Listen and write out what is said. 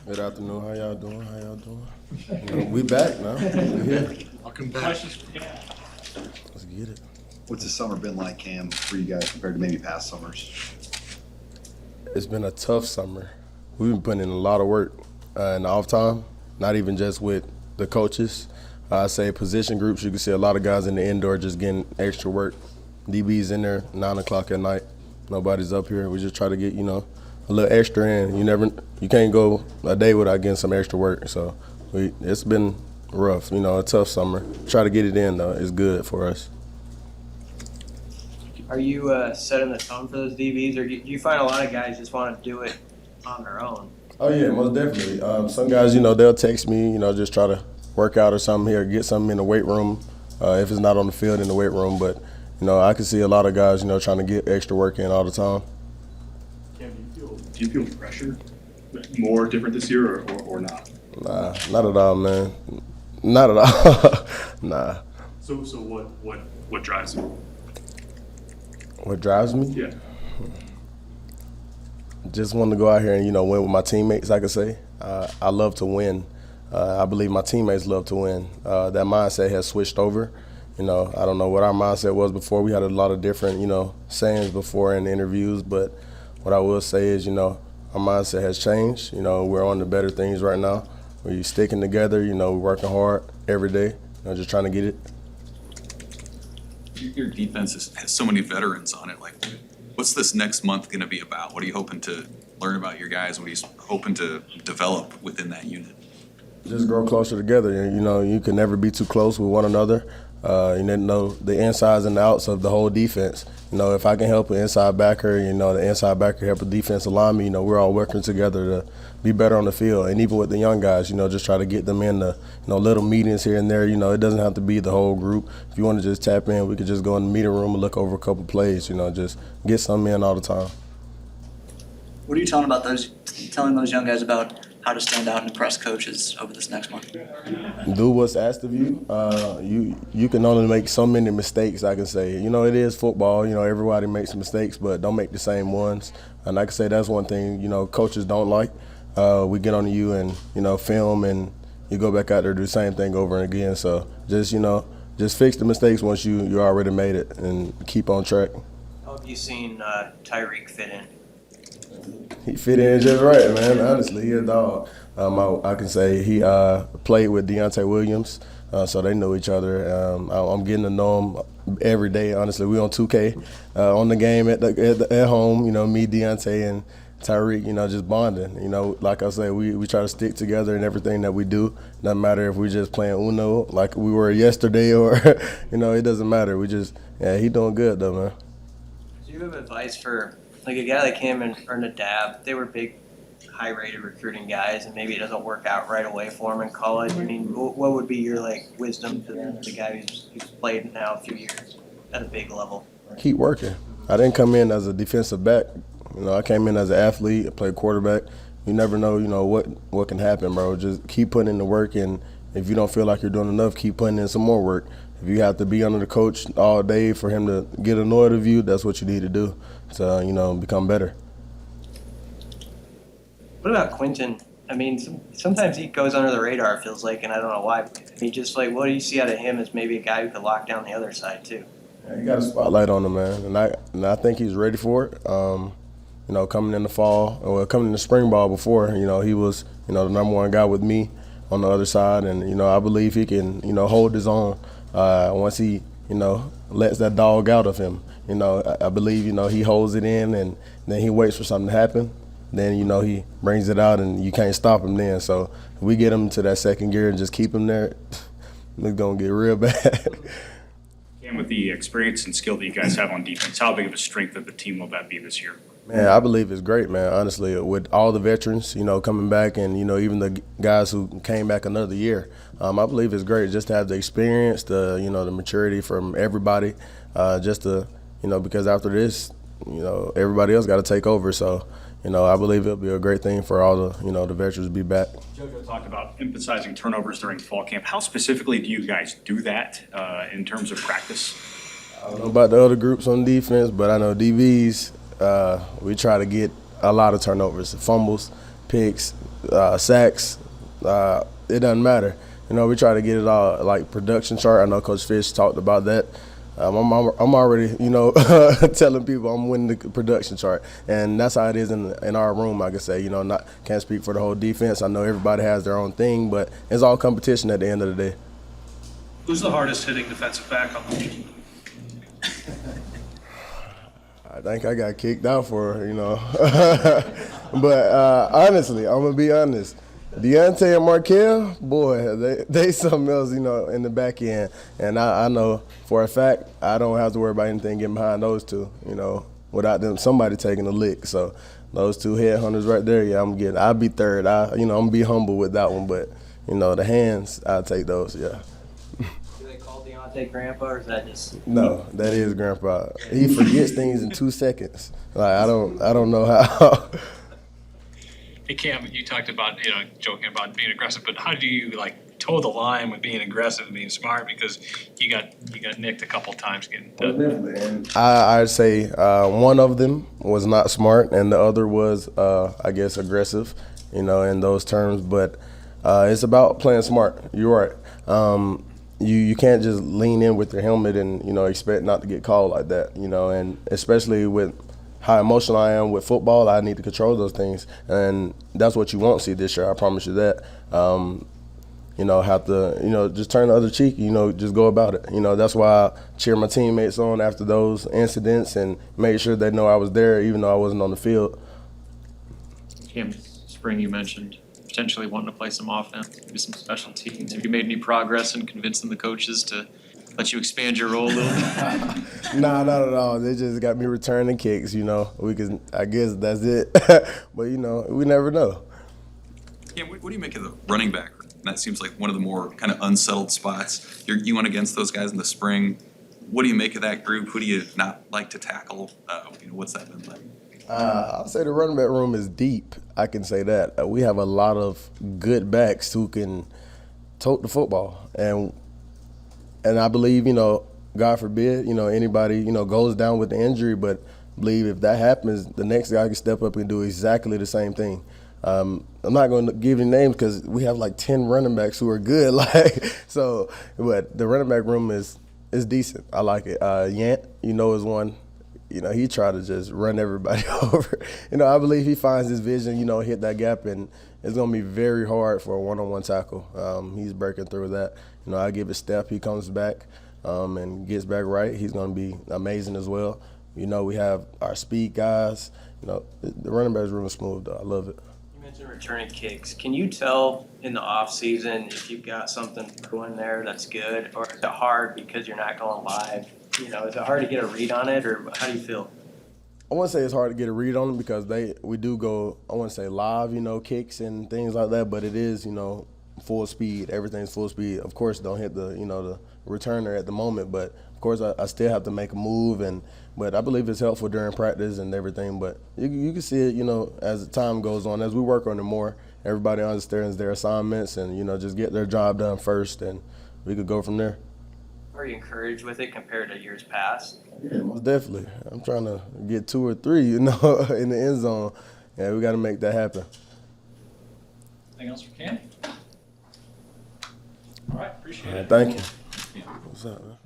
Good afternoon. How y'all doing? We back now. We here. Welcome back. Let's get it. What's the summer been like, Cam, for you guys compared to maybe past summers? It's been a tough summer. We've been putting in a lot of work in the off time, not even just with the coaches. I say position groups, you can see a lot of guys in the indoor just getting extra work. DB's in there 9 o'clock at night. Nobody's up here. We just try to get, a little extra in. You can't go a day without getting some extra work. So it's been rough, a tough summer. Try to get it in, though. It's good for us. Are you setting the tone for those DBs, or do you find a lot of guys just want to do it on their own? Oh, yeah, most definitely. Some guys, they'll text me, just try to work out or something here, get something in the weight room, if it's not on the field in the weight room. But, I can see a lot of guys, trying to get extra work in all the time. Cam, do you feel pressure more different this year or not? Nah, not at all, man. Not at all. Nah. So what drives you? What drives me? Yeah. Just want to go out here and, win with my teammates, I could say. I love to win. I believe my teammates love to win. That mindset has switched over. I don't know what our mindset was before. We had a lot of different, sayings before in the interviews, but what I will say is, our mindset has changed. We're on to better things right now. We're sticking together, we're working hard every day, just trying to get it. Your defense has so many veterans on it. Like, what's this next month going to be about? What are you hoping to learn about your guys? What are you hoping to develop within that unit? Just grow closer together. You can never be too close with one another. You know the insides and the outs of the whole defense. If I can help an inside backer, the inside backer help a defensive lineman, we're all working together to be better on the field. And even with the young guys, just try to get them in the, little meetings here and there. It doesn't have to be the whole group. If you want to just tap in, we could just go in the meeting room and look over a couple plays, just get something in all the time. What are you telling those young guys about how to stand out and impress coaches over this next month? Do what's asked of you. You can only make so many mistakes, I can say. It is football. Everybody makes mistakes, but don't make the same ones. And I can say that's one thing, coaches don't like. We get on you and, film, and you go back out there do the same thing over and again. So just fix the mistakes once you already made it and keep on track. How have you seen Tyreek fit in? He fit in just right, man. Honestly, he a dog. I can say he played with Deontay Williams, so they know each other. I'm getting to know him every day. Honestly, we on 2K on the game at home. Me, Deontay, and Tyreek. Just bonding. Like I say, we try to stick together in everything that we do. Doesn't matter if we just playing Uno like we were yesterday, or it doesn't matter. He doing good though, man. Do you have advice for like a guy like him or Nadab? They were big, high-rated recruiting guys, and maybe it doesn't work out right away for him in college. I mean, what would be your wisdom to the guy who's played now a few years at a big level? Keep working. I didn't come in as a defensive back. I came in as an athlete. I played quarterback. You never know, what can happen, bro. Just keep putting in the work, and if you don't feel like you're doing enough, keep putting in some more work. If you have to be under the coach all day for him to get annoyed of you, that's what you need to do to, become better. What about Quentin? I mean, sometimes he goes under the radar, it feels like, and I don't know why. What do you see out of him as maybe a guy who could lock down the other side, too? Yeah, he got a spotlight on him, man, and I think he's ready for it. Coming in the fall, or coming in the spring ball before, he was, the number one guy with me on the other side, and, I believe he can, hold his own once he, lets that dog out of him. I believe, he holds it in, and then he waits for something to happen. Then, he brings it out, and you can't stop him then. So if we get him to that second gear and just keep him there, it's going to get real bad. And with the experience and skill that you guys have on defense, how big of a strength of the team will that be this year? Man, I believe it's great, man, honestly, with all the veterans, coming back, and, even the guys who came back another year. I believe it's great just to have the experience, the maturity from everybody, just to, because after this, everybody else got to take over. So, I believe it'll be a great thing for all the, the veterans to be back. JoJo talked about emphasizing turnovers during fall camp. How specifically do you guys do that in terms of practice? I don't know about the other groups on defense, but I know DBs, we try to get a lot of turnovers, fumbles, picks, sacks. It doesn't matter. You know, we try to get it all like production chart. I know Coach Fish talked about that. I'm already, you know, telling people I'm winning the production chart, and that's how it is in our room. I can say, you know, can't speak for the whole defense. I know everybody has their own thing, but it's all competition at the end of the day. Who's the hardest hitting defensive back on the team? I think I got kicked out for, you know. But honestly, I'm going to be honest. Deontay and Markel, boy, they something else, you know, in the back end. And I know for a fact I don't have to worry about anything getting behind those two, you know, without them somebody taking a lick. So those two headhunters right there, yeah, I'll be third. I'm going to be humble with that one. But, you know, the hands, I'll take those, yeah. Do they call Deontay Grandpa, or is that just? No, that is Grandpa. He forgets things in 2 seconds. Like I don't know how. Hey Cam, you talked about, you know, joking about being aggressive, but how do you like toe the line with being aggressive and being smart? Because you got nicked a couple times getting done. I'd say one of them was not smart, and the other was, I guess, aggressive, you know, in those terms. But it's about playing smart. You're right. You can't just lean in with your helmet and, you know, expect not to get called like that, you know, and especially with how emotional I am with football, I need to control those things, and that's what you won't see this year. I promise you that. You know, have to, you know, just turn the other cheek. You know, just go about it. You know, that's why I cheer my teammates on after those incidents and made sure they know I was there, even though I wasn't on the field. Cam, spring you mentioned potentially wanting to play some offense, maybe some special teams. Have you made any progress in convincing the coaches to let you expand your role a little bit? Nah, not at all. They just got me returning kicks, you know. I guess that's it. But, you know, we never know. Yeah, what do you make of the running back? That seems like one of the more kind of unsettled spots. You went against those guys in the spring. What do you make of that group? Who do you not like to tackle? You know, what's that been like? I'll say the running back room is deep. I can say that. We have a lot of good backs who can tote the football. And I believe, you know, God forbid, you know, anybody, you know, goes down with the injury, but I believe if that happens, the next guy can step up and do exactly the same thing. I'm not going to give any names because we have like 10 running backs who are good. So, but the running back room is decent. I like it. Yant, you know, is one. You know, he tried to just run everybody over. You know, I believe he finds his vision, you know, hit that gap, and it's going to be very hard for a one-on-one tackle. He's breaking through that. You know, I give it Steph. He comes back and gets back right. He's going to be amazing as well. You know, we have our speed guys. You know, the running backs room is smooth, though. I love it. You mentioned returning kicks. Can you tell in the off season if you've got something going there that's good, or is it hard because you're not going live? You know, is it hard to get a read on it, or how do you feel? I wouldn't say it's hard to get a read on them because we do go, I wouldn't say live, you know, kicks and things like that, but it is, you know, full speed. Everything's full speed. Of course, don't hit the, you know, the returner at the moment, but of course I still have to make a move, but I believe it's helpful during practice and everything. But you can see it, you know, as time goes on, as we work on it more, everybody understands their assignments and, you know, just get their job done first, and we could go from there. Are you encouraged with it compared to years past? Yeah, most definitely. I'm trying to get 2 or 3, you know, in the end zone. Yeah, we got to make that happen. Anything else for Cam? All right, appreciate it. Thank you. What's up, man?